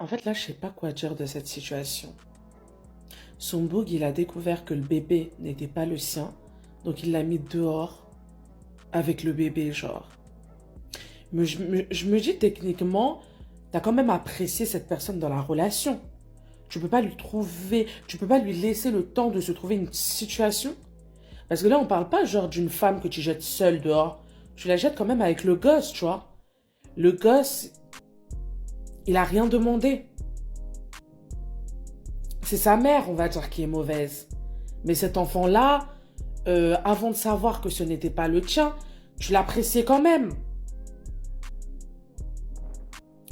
En fait, là, je sais pas quoi dire de cette situation. Son boug, il a découvert que le bébé n'était pas le sien, donc il l'a mis dehors avec le bébé, genre. Mais je me dis techniquement, t'as quand même apprécié cette personne dans la relation. Tu peux pas lui laisser le temps de se trouver une situation. Parce que là, on parle pas genre d'une femme que tu jettes seule dehors. Tu la jettes quand même avec le gosse, tu vois. Le gosse, il a rien demandé. C'est sa mère, on va dire, qui est mauvaise. Mais cet enfant-là, avant de savoir que ce n'était pas le tien, tu l'appréciais quand même.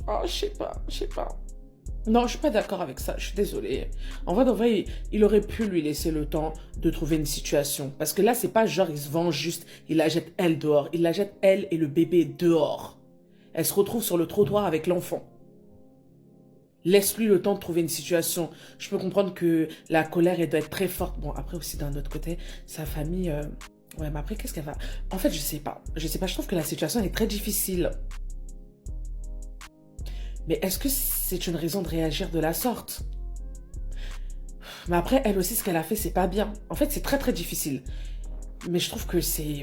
Oh, je sais pas. Non, je suis pas d'accord avec ça, je suis désolée. En vrai, il aurait pu lui laisser le temps de trouver une situation. Parce que là, c'est pas genre, il se venge juste, il la jette elle dehors. Il la jette elle et le bébé dehors. Elle se retrouve sur le trottoir avec l'enfant. Laisse-lui le temps de trouver une situation. Je peux comprendre que la colère, elle doit être très forte. Bon, après aussi, d'un autre côté, sa famille... Ouais, mais après, qu'est-ce qu'elle va... En fait, je sais pas. Je trouve que la situation est très difficile. Mais est-ce que c'est une raison de réagir de la sorte? Mais après, elle aussi, ce qu'elle a fait, c'est pas bien. En fait, c'est très très difficile. Mais je trouve que c'est...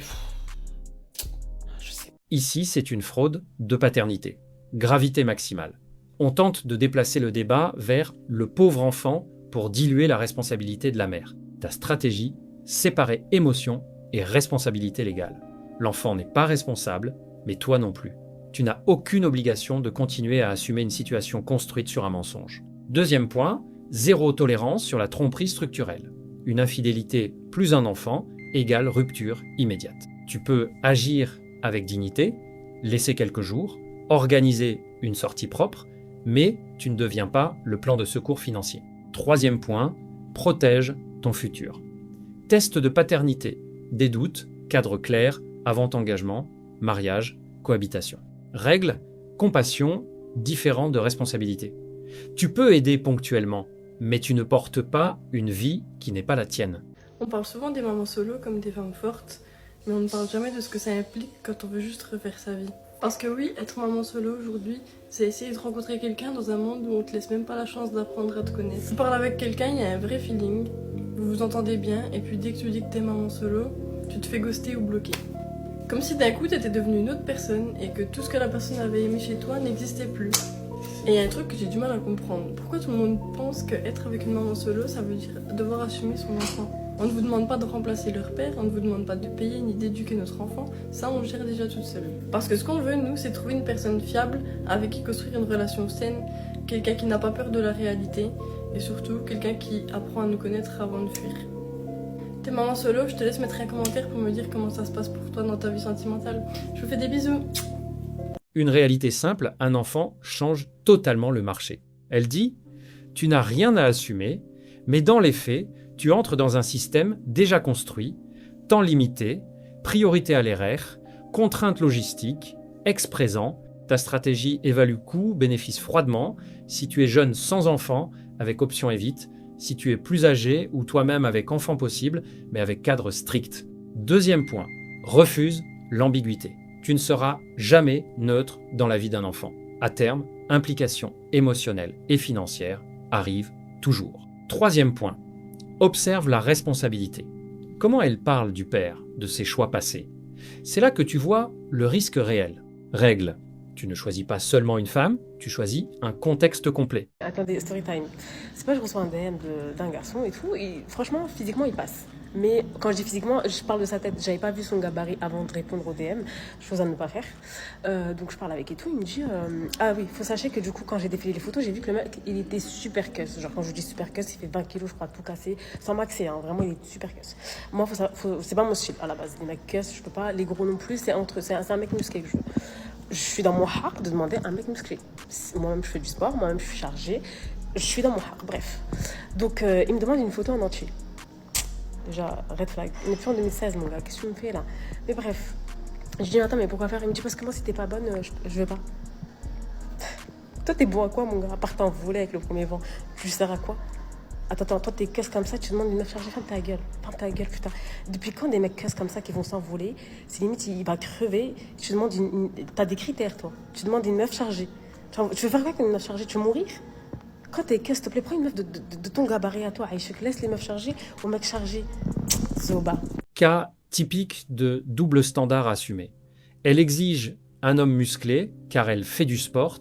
Je sais. Ici, c'est une fraude de paternité. Gravité maximale. On tente de déplacer le débat vers le pauvre enfant pour diluer la responsabilité de la mère. Ta stratégie, séparer émotion et responsabilité légale. L'enfant n'est pas responsable, mais toi non plus. Tu n'as aucune obligation de continuer à assumer une situation construite sur un mensonge. Deuxième point, zéro tolérance sur la tromperie structurelle. Une infidélité plus un enfant égale rupture immédiate. Tu peux agir avec dignité, laisser quelques jours, organiser une sortie propre, mais tu ne deviens pas le plan de secours financier. Troisième point, protège ton futur. Test de paternité, des doutes, cadre clair, avant engagement, mariage, cohabitation. Règle, compassion, différent de responsabilité. Tu peux aider ponctuellement, mais tu ne portes pas une vie qui n'est pas la tienne. On parle souvent des mamans solo comme des femmes fortes, mais on ne parle jamais de ce que ça implique quand on veut juste refaire sa vie. Parce que oui, être maman solo aujourd'hui, c'est essayer de rencontrer quelqu'un dans un monde où on te laisse même pas la chance d'apprendre à te connaître. Tu parles avec quelqu'un, il y a un vrai feeling, vous vous entendez bien, et puis dès que tu dis que t'es maman solo, tu te fais ghoster ou bloquer. Comme si d'un coup t'étais devenue une autre personne et que tout ce que la personne avait aimé chez toi n'existait plus. Et il y a un truc que j'ai du mal à comprendre. Pourquoi tout le monde pense qu'être avec une maman solo, ça veut dire devoir assumer son enfant? On ne vous demande pas de remplacer leur père, on ne vous demande pas de payer ni d'éduquer notre enfant, ça on le gère déjà toute seule. Parce que ce qu'on veut nous, c'est trouver une personne fiable avec qui construire une relation saine, quelqu'un qui n'a pas peur de la réalité et surtout quelqu'un qui apprend à nous connaître avant de fuir. T'es maman solo, je te laisse mettre un commentaire pour me dire comment ça se passe pour toi dans ta vie sentimentale. Je vous fais des bisous. Une réalité simple, un enfant change totalement le marché. Elle dit « Tu n'as rien à assumer, mais dans les faits, tu entres dans un système déjà construit, temps limité, priorité à l'RR, contraintes logistiques, ex-présent, ta stratégie évalue coût, bénéfice froidement, si tu es jeune sans enfant, avec option évite, si tu es plus âgé ou toi-même avec enfant possible, mais avec cadre strict. Deuxième point, refuse l'ambiguïté. Tu ne seras jamais neutre dans la vie d'un enfant. À terme, implication émotionnelle et financière arrive toujours. Troisième point, observe la responsabilité. Comment elle parle du père, de ses choix passés? C'est là que tu vois le risque réel. Règle, tu ne choisis pas seulement une femme, tu choisis un contexte complet. Attendez, story time. C'est pas je reçois un DM d'un garçon et tout, et franchement, physiquement, il passe. Mais quand je dis physiquement, je parle de sa tête. J'avais pas vu son gabarit avant de répondre au DM, chose à ne pas faire. Donc je parle avec et tout, il me dit ah oui, faut sachez que du coup, quand j'ai défilé les photos, j'ai vu que le mec, il était super cuss. Genre quand je dis super cuss, il fait 20 kilos, je crois, tout cassé, sans maxer, hein. Vraiment, il est super cuss. Moi, c'est pas mon style à la base. Les mecs cuss, je peux pas. Les gros non plus, c'est un mec musclé que je veux. Je suis dans mon haq de demander un mec musclé. Moi-même, je fais du sport, moi-même, je suis chargée. Je suis dans mon haq, bref. Donc, il me demande une photo en entier. Déjà, red flag. On est plus en 2016, mon gars. Qu'est-ce que tu me fais, là? Mais bref. Je dis, attends, mais pourquoi faire? Il me dit, parce que moi, si t'es pas bonne, je veux pas. Toi, t'es bon à quoi, mon gars? À part t'envoler avec le premier vent. Tu sers à quoi? Attends, toi, t'es cuss comme ça, tu demandes une meuf chargée, ferme ta gueule, putain. Depuis quand des mecs cuss comme ça qui vont s'envoler, c'est limite, il va crever, tu demandes t'as des critères, toi. Tu demandes une meuf chargée. Tu veux faire quoi avec une meuf chargée? Tu veux mourir? Quand t'es que, s'il te plaît, prends une meuf de ton gabarit à toi, Aïchek. Laisse les meufs charger aux mecs chargés. Zoba. Cas typique de double standard assumé. Elle exige un homme musclé car elle fait du sport,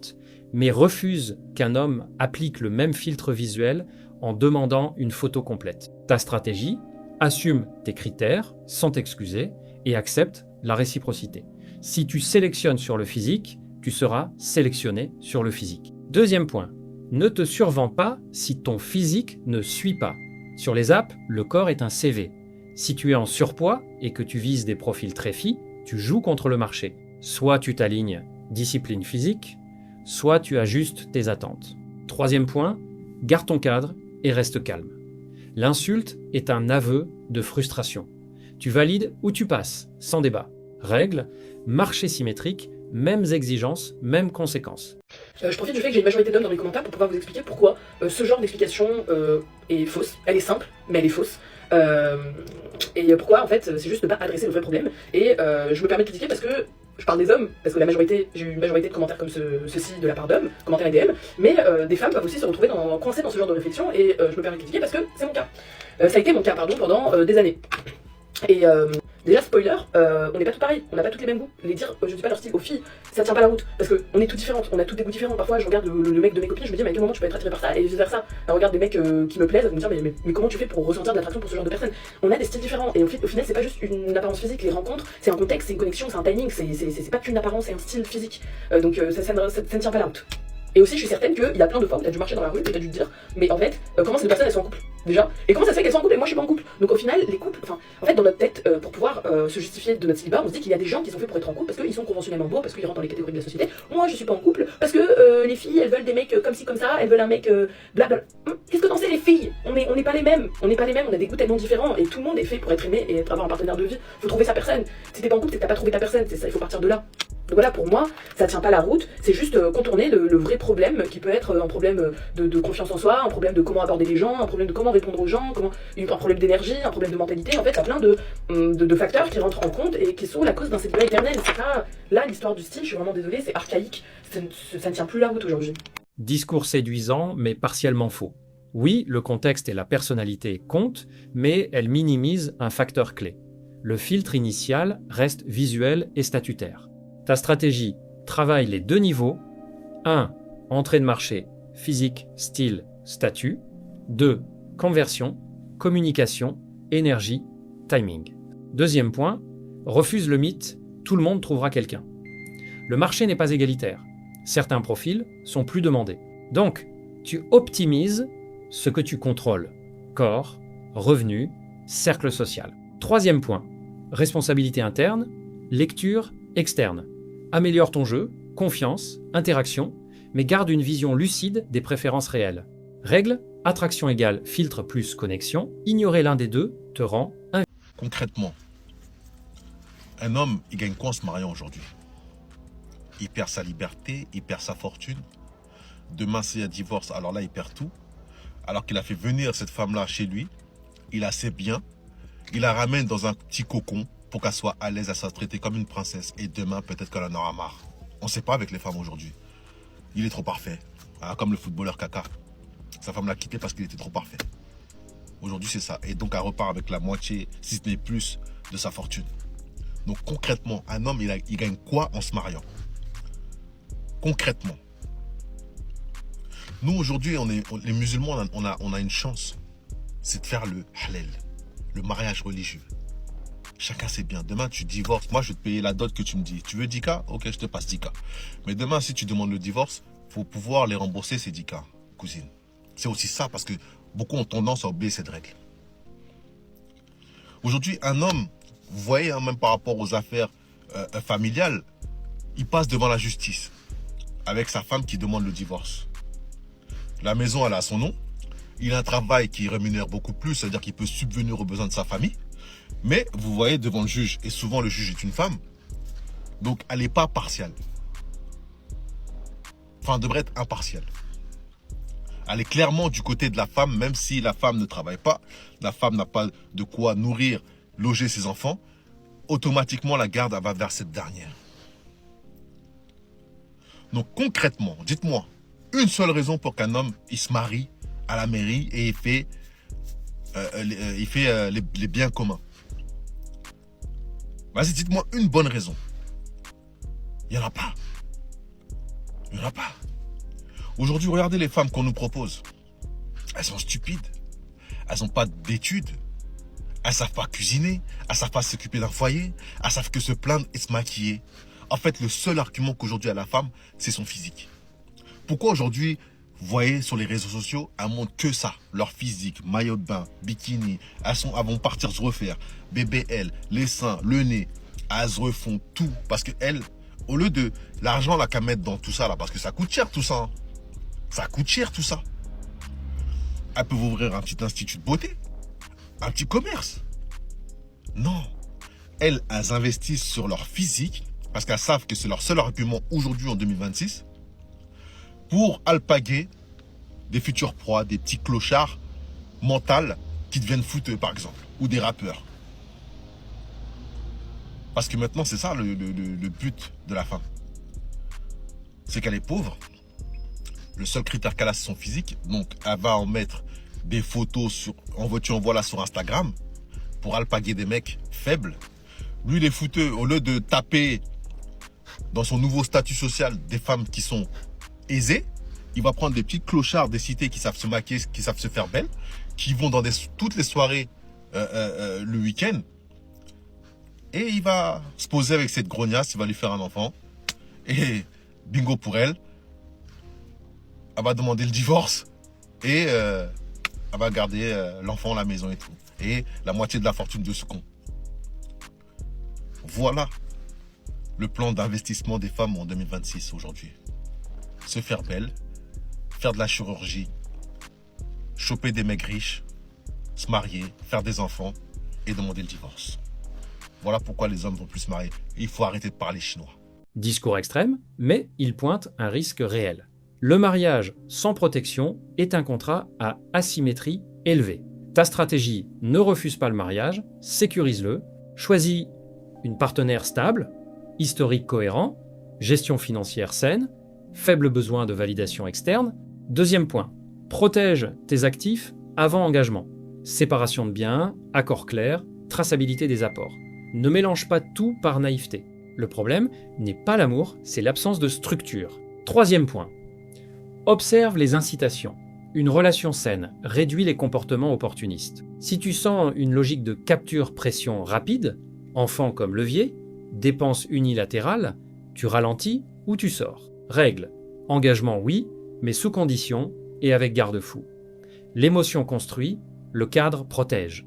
mais refuse qu'un homme applique le même filtre visuel en demandant une photo complète. Ta stratégie, assume tes critères sans t'excuser et accepte la réciprocité. Si tu sélectionnes sur le physique, tu seras sélectionné sur le physique. Deuxième point, ne te survends pas si ton physique ne suit pas. Sur les apps, le corps est un CV. Si tu es en surpoids et que tu vises des profils très filles, tu joues contre le marché. Soit tu t'alignes discipline physique, soit tu ajustes tes attentes. Troisième point, garde ton cadre et reste calme. L'insulte est un aveu de frustration. Tu valides ou tu passes, sans débat. Règle, marché symétrique, mêmes exigences, mêmes conséquences. Je profite du fait que j'ai une majorité d'hommes dans les commentaires pour pouvoir vous expliquer pourquoi ce genre d'explication est fausse. Elle est simple, mais elle est fausse. Et pourquoi, en fait, c'est juste de ne pas adresser le vrai problème. Et je me permets de critiquer parce que je parle des hommes, parce que j'ai eu une majorité de commentaires comme ceci de la part d'hommes, commentaires et DM, mais des femmes peuvent aussi se retrouver coincées dans ce genre de réflexion, et je me permets de critiquer parce que c'est mon cas. Ça a été mon cas, pendant des années. Et déjà, spoiler, on n'est pas tous pareils, on n'a pas toutes les mêmes goûts. Les dire, je dis pas leur style aux filles, ça tient pas la route, parce qu'on est toutes différentes, on a toutes des goûts différents. Parfois, je regarde le mec de mes copines, je me dis, mais à quel moment tu peux être attiré par ça, et vice versa. Je regarde des mecs qui me plaisent, je me dis, mais comment tu fais pour ressentir de l'attraction pour ce genre de personnes? On a des styles différents, et au final, c'est pas juste une apparence physique, les rencontres, c'est un contexte, c'est une connexion, c'est un timing, c'est pas qu'une apparence, c'est un style physique. Donc ça ne tient pas la route. Et aussi, je suis certaine qu'il y a plein de fois où tu as dû marcher dans la rue et tu as dû te dire, mais en fait, comment ces deux personnes elles sont en couple déjà? Et comment ça se fait qu'elles sont en couple et moi je suis pas en couple? Donc au final, les couples, en fait, dans notre tête, pour pouvoir se justifier de notre célibat, on se dit qu'il y a des gens qui sont faits pour être en couple parce qu'ils sont conventionnellement beaux, parce qu'ils rentrent dans les catégories de la société. Moi je suis pas en couple parce que les filles elles veulent des mecs comme ci comme ça, elles veulent un mec blablabla. Qu'est-ce que t'en sais les filles? On n'est pas les mêmes, on a des goûts tellement différents et tout le monde est fait pour être aimé et avoir un partenaire de vie. Faut trouver sa personne. Si t'es pas en couple, c'est que t'as pas trouvé ta personne, c'est ça, il faut partir de là. Donc voilà, pour moi, ça tient pas la route, c'est juste contourner le vrai problème qui peut être un problème de confiance en soi, un problème de comment aborder les gens, un problème de comment répondre aux gens, un problème d'énergie, un problème de mentalité. En fait, il y a plein de facteurs qui rentrent en compte et qui sont la cause d'un célibat éternel. C'est pas, là, l'histoire du style, je suis vraiment désolée, c'est archaïque, ça ne tient plus la route aujourd'hui. Discours séduisant, mais partiellement faux. Oui, le contexte et la personnalité comptent, mais elle minimise un facteur clé. Le filtre initial reste visuel et statutaire. Ta stratégie travaille les deux niveaux. 1. Entrée de marché, physique, style, statut. 2. Conversion, communication, énergie, timing. Deuxième point, refuse le mythe « tout le monde trouvera quelqu'un ». Le marché n'est pas égalitaire. Certains profils sont plus demandés. Donc, tu optimises ce que tu contrôles. Corps, revenus, cercle social. Troisième point, responsabilité interne, lecture externe. Améliore ton jeu, confiance, interaction, mais garde une vision lucide des préférences réelles. Règle, attraction égale filtre plus connexion, ignorer l'un des deux te rend invisible. Concrètement, un homme, il gagne quoi en se mariant aujourd'hui? Il perd sa liberté, il perd sa fortune. Demain, s'il y a divorce, alors là, il perd tout. Alors qu'il a fait venir cette femme-là chez lui, il a ses biens, il la ramène dans un petit cocon pour qu'elle soit à l'aise, à se traiter comme une princesse. Et demain, peut-être qu'elle en aura marre. On ne sait pas avec les femmes aujourd'hui. Il est trop parfait. Ah, comme le footballeur Kaka. Sa femme l'a quitté parce qu'il était trop parfait. Aujourd'hui, c'est ça. Et donc, elle repart avec la moitié, si ce n'est plus, de sa fortune. Donc, concrètement, un homme, il gagne quoi en se mariant? Concrètement. Nous, aujourd'hui, les musulmans, on a une chance. C'est de faire le halal, le mariage religieux. Chacun sait bien. Demain, tu divorces. Moi, je vais te payer la dot que tu me dis. Tu veux 10K? Ok, je te passe 10K. Mais demain, si tu demandes le divorce, il faut pouvoir les rembourser ces 10K, cousine. C'est aussi ça, parce que beaucoup ont tendance à oublier cette règle. Aujourd'hui, un homme, vous voyez, hein, même par rapport aux affaires familiales, il passe devant la justice avec sa femme qui demande le divorce. La maison, elle a son nom. Il a un travail qui rémunère beaucoup plus, c'est-à-dire qu'il peut subvenir aux besoins de sa famille. Mais vous voyez devant le juge, et souvent le juge est une femme, donc elle n'est pas partiale. Enfin, elle devrait être impartiale. Elle est clairement du côté de la femme, même si la femme ne travaille pas, la femme n'a pas de quoi nourrir, loger ses enfants, automatiquement la garde va vers cette dernière. Donc concrètement, dites-moi, une seule raison pour qu'un homme il se marie à la mairie et il fait les biens communs. Vas-y, dites-moi une bonne raison. Il n'y en a pas. Il n'y en a pas. Aujourd'hui, regardez les femmes qu'on nous propose. Elles sont stupides. Elles n'ont pas d'études. Elles ne savent pas cuisiner. Elles ne savent pas s'occuper d'un foyer. Elles savent que se plaindre et se maquiller. En fait, le seul argument qu'aujourd'hui a la femme, c'est son physique. Pourquoi aujourd'hui, vous voyez sur les réseaux sociaux, elles montrent que ça. Leur physique, maillot de bain, bikini. Elles vont partir se refaire. BBL, les seins, le nez. Elles se refont tout. Parce qu'elles, au lieu de l'argent là qu'à mettre dans tout ça là, parce que ça coûte cher tout ça. Hein. Ça coûte cher tout ça. Elles peuvent ouvrir un petit institut de beauté. Un petit commerce. Non. Elles investissent sur leur physique parce qu'elles savent que c'est leur seul argument aujourd'hui en 2026 pour alpaguer des futurs proies, des petits clochards mentaux qui deviennent fouteux par exemple, ou des rappeurs. Parce que maintenant c'est ça le but de la femme. C'est qu'elle est pauvre. Le seul critère qu'elle a, c'est son physique. Donc, elle va en mettre des photos en voiture, en voilà sur Instagram pour alpaguer des mecs faibles. Lui, les fouteux, au lieu de taper dans son nouveau statut social des femmes qui sont aisées, il va prendre des petits clochards des cités qui savent se maquiller, qui savent se faire belles, qui vont dans toutes les soirées le week-end. Et il va se poser avec cette grognasse, il va lui faire un enfant. Et bingo pour elle. Elle va demander le divorce et elle va garder l'enfant à la maison et tout. Et la moitié de la fortune de ce con. Voilà le plan d'investissement des femmes en 2026 aujourd'hui. Se faire belle, faire de la chirurgie, choper des mecs riches, se marier, faire des enfants et demander le divorce. Voilà pourquoi les hommes vont plus se marier. Et il faut arrêter de parler chinois. Discours extrême, mais il pointe un risque réel. Le mariage sans protection est un contrat à asymétrie élevée. Ta stratégie ne refuse pas le mariage, sécurise-le, choisis une partenaire stable, historique cohérent, gestion financière saine, faible besoin de validation externe. Deuxième point, protège tes actifs avant engagement. Séparation de biens, accord clair, traçabilité des apports. Ne mélange pas tout par naïveté. Le problème n'est pas l'amour, c'est l'absence de structure. Troisième point, observe les incitations. Une relation saine réduit les comportements opportunistes. Si tu sens une logique de capture-pression rapide, enfant comme levier, dépense unilatérale, tu ralentis ou tu sors. Règle, engagement oui, mais sous condition et avec garde-fou. L'émotion construit, le cadre protège.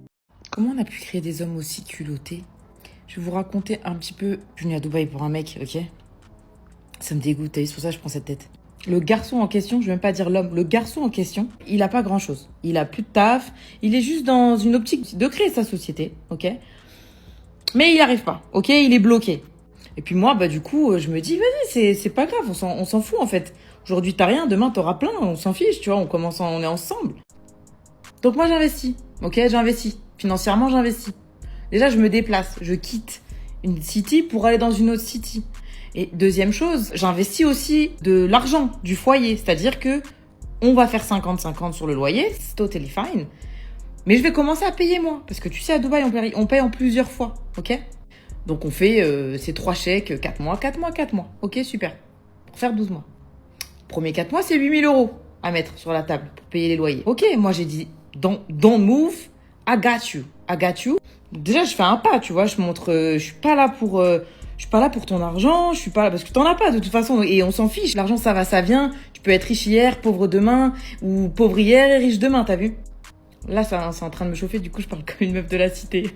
Comment on a pu créer des hommes aussi culottés? Je vais vous raconter un petit peu. Je suis venue à Dubaï pour un mec, ok? Ça me dégoûte, c'est pour ça que je prends cette tête. Le garçon en question, je vais même pas dire l'homme, le garçon en question, il a pas grand chose. Il a plus de taf, il est juste dans une optique de créer sa société, ok? Mais il n'y arrive pas, ok? Il est bloqué. Et puis moi, du coup, je me dis, vas-y, c'est pas grave, on s'en fout en fait. Aujourd'hui, t'as rien, demain, t'auras plein, on s'en fiche, tu vois, on est ensemble. Donc moi, j'investis, ok? J'investis. Financièrement, j'investis. Déjà, je me déplace, je quitte une city pour aller dans une autre city. Et deuxième chose, j'investis aussi de l'argent du foyer. C'est-à-dire que on va faire 50-50 sur le loyer, c'est totally fine. Mais je vais commencer à payer moi. Parce que tu sais, à Dubaï, on paye en plusieurs fois, ok? Donc on fait ces 3 chèques, 4 mois. Ok, super. Pour faire 12 mois. Premier 4 mois, c'est 8 000 € à mettre sur la table pour payer les loyers. Ok, moi j'ai dit, don't move, I got you. Déjà, je fais un pas, tu vois, je montre, je suis pas là pour ton argent, je suis pas là parce que t'en as pas de toute façon et on s'en fiche. L'argent, ça va, ça vient. Tu peux être riche hier, pauvre demain, ou pauvre hier et riche demain, t'as vu? Là, c'est en train de me chauffer, du coup, je parle comme une meuf de la cité.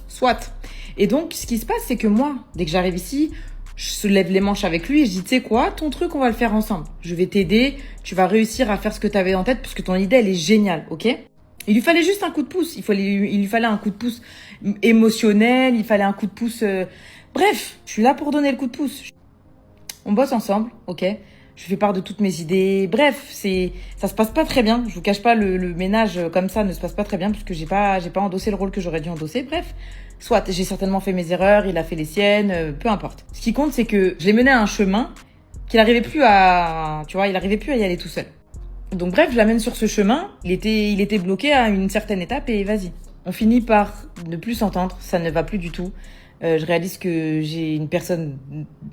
Soit. Et donc, ce qui se passe, c'est que moi, dès que j'arrive ici, je soulève les manches avec lui et je dis, tu sais quoi, ton truc, on va le faire ensemble. Je vais t'aider, tu vas réussir à faire ce que t'avais en tête parce que ton idée, elle est géniale, ok? Il lui fallait juste un coup de pouce. Il lui fallait un coup de pouce émotionnel, il fallait un coup de pouce... Bref, je suis là pour donner le coup de pouce. On bosse ensemble, ok? Je fais part de toutes mes idées. Bref, ça se passe pas très bien. Je vous cache pas, le ménage comme ça ne se passe pas très bien parce que j'ai pas endossé le rôle que j'aurais dû endosser. Bref, soit j'ai certainement fait mes erreurs, il a fait les siennes, peu importe. Ce qui compte, c'est que je l'ai mené à un chemin qu'il arrivait plus à, tu vois, il arrivait plus à y aller tout seul. Donc bref, je l'amène sur ce chemin. Il était bloqué à une certaine étape et vas-y. On finit par ne plus s'entendre, ça ne va plus du tout. Je réalise que j'ai une personne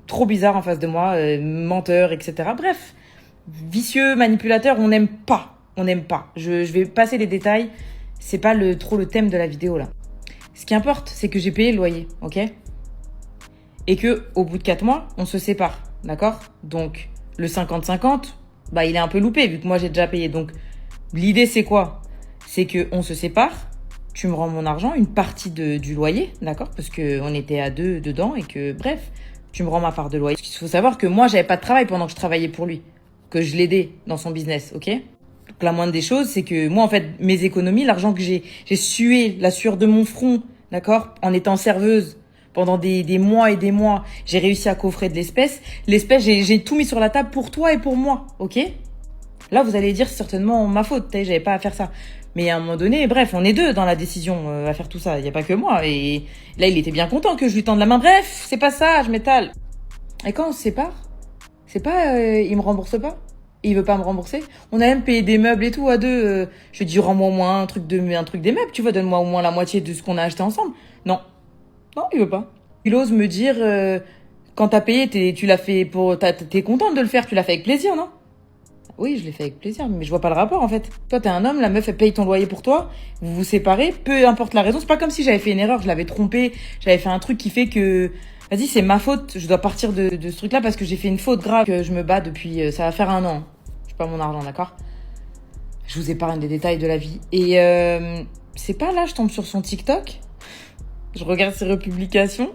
trop bizarre en face de moi, menteur, etc. Bref, vicieux, manipulateur, on n'aime pas. On n'aime pas. Je vais passer les détails. C'est pas trop le thème de la vidéo là. Ce qui importe, c'est que j'ai payé le loyer, ok? Et que au bout de 4 mois, on se sépare, d'accord? Donc le 50-50, bah il est un peu loupé vu que moi j'ai déjà payé. Donc l'idée c'est quoi? C'est que on se sépare. Tu me rends mon argent, une partie du loyer, d'accord? Parce qu'on était à 2 dedans et que, bref, tu me rends ma part de loyer. Il faut savoir que moi, j'avais pas de travail pendant que je travaillais pour lui, que je l'aidais dans son business, ok? Donc la moindre des choses, c'est que moi, en fait, mes économies, l'argent que j'ai sué, la sueur de mon front, d'accord? En étant serveuse pendant des mois et des mois, j'ai réussi à coffrer de l'espèce. L'espèce, j'ai tout mis sur la table pour toi et pour moi, ok? Là, vous allez dire, c'est certainement ma faute, j'avais pas à faire ça. Mais à un moment donné, bref, on est deux dans la décision à faire tout ça. Il n'y a pas que moi. Et là, il était bien content que je lui tende la main. Bref, c'est pas ça, je m'étale. Et quand on se sépare, c'est pas, il me rembourse pas. Il veut pas me rembourser. On a même payé des meubles et tout à deux. Je lui dis, rends-moi au moins un truc des meubles. Tu vois, donne-moi au moins la moitié de ce qu'on a acheté ensemble. Non. Non, il veut pas. Il ose me dire, quand t'as payé, tu l'as fait t'es contente de le faire. Tu l'as fait avec plaisir, non? Oui, je l'ai fait avec plaisir, mais je vois pas le rapport en fait. Toi, t'es un homme, la meuf, elle paye ton loyer pour toi, vous vous séparez, peu importe la raison. C'est pas comme si j'avais fait une erreur, je l'avais trompé, j'avais fait un truc qui fait que, vas-y, c'est ma faute, je dois partir de ce truc-là parce que j'ai fait une faute grave, que je me bats depuis, ça va faire 1 an. J'ai pas mon argent, d'accord? Je vous épargne des détails de la vie. Et c'est pas là, je tombe sur son TikTok, je regarde ses republications.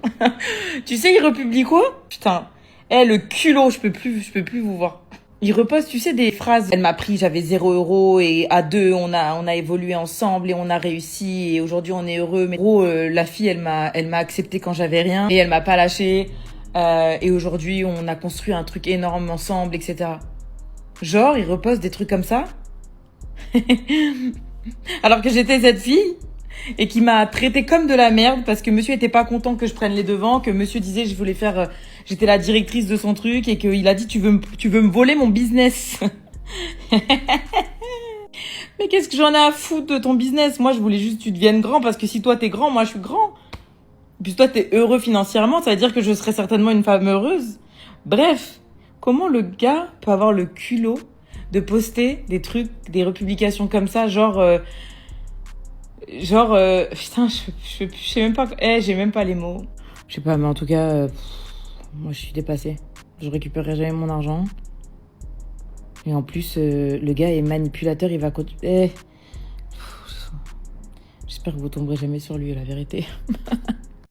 Tu sais, il republie quoi? Putain, le culot, je peux plus vous voir. Il reposte, tu sais, des phrases. Elle m'a pris, j'avais 0 € et à 2, on a évolué ensemble et on a réussi et aujourd'hui on est heureux. Mais gros, la fille, elle m'a accepté quand j'avais rien et elle m'a pas lâché. Et aujourd'hui, on a construit un truc énorme ensemble, etc. Genre, il reposte des trucs comme ça. Alors que j'étais cette fille et qui m'a traité comme de la merde parce que monsieur était pas content que je prenne les devants, que monsieur disait je voulais faire, j'étais la directrice de son truc et qu'il a dit tu veux me voler mon business. Mais qu'est-ce que j'en ai à foutre de ton business? Moi je voulais juste que tu deviennes grand parce que si toi t'es grand, moi je suis grand. Et puis toi t'es heureux financièrement, ça veut dire que je serai certainement une femme heureuse. Bref, comment le gars peut avoir le culot de poster des trucs, des republications comme ça, putain, je sais même pas, j'ai même pas les mots. Je sais pas, mais en tout cas, moi je suis dépassée. Je récupérerai jamais mon argent. Et en plus, le gars est manipulateur, il va continuer. J'espère que vous tomberez jamais sur lui, la vérité.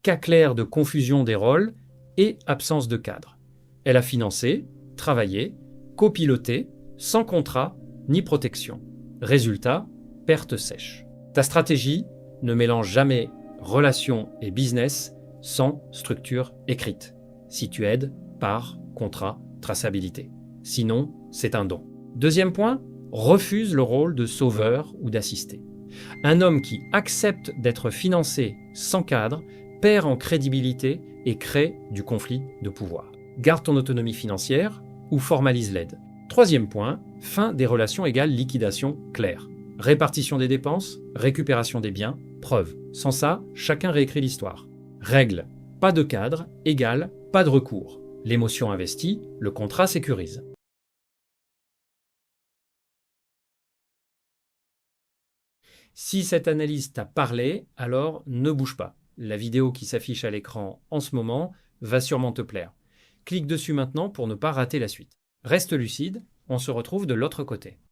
Cas clair de confusion des rôles et absence de cadre. Elle a financé, travaillé, copiloté, sans contrat ni protection. Résultat, perte sèche. Ta stratégie ne mélange jamais relation et business sans structure écrite. Si tu aides, par contrat, traçabilité. Sinon, c'est un don. Deuxième point, refuse le rôle de sauveur ou d'assisté. Un homme qui accepte d'être financé sans cadre perd en crédibilité et crée du conflit de pouvoir. Garde ton autonomie financière ou formalise l'aide. Troisième point, fin des relations égale liquidation claire. Répartition des dépenses, récupération des biens, preuve. Sans ça, chacun réécrit l'histoire. Règle, pas de cadre égale pas de recours. L'émotion investie, le contrat sécurise. Si cette analyse t'a parlé, alors ne bouge pas. La vidéo qui s'affiche à l'écran en ce moment va sûrement te plaire. Clique dessus maintenant pour ne pas rater la suite. Reste lucide, on se retrouve de l'autre côté.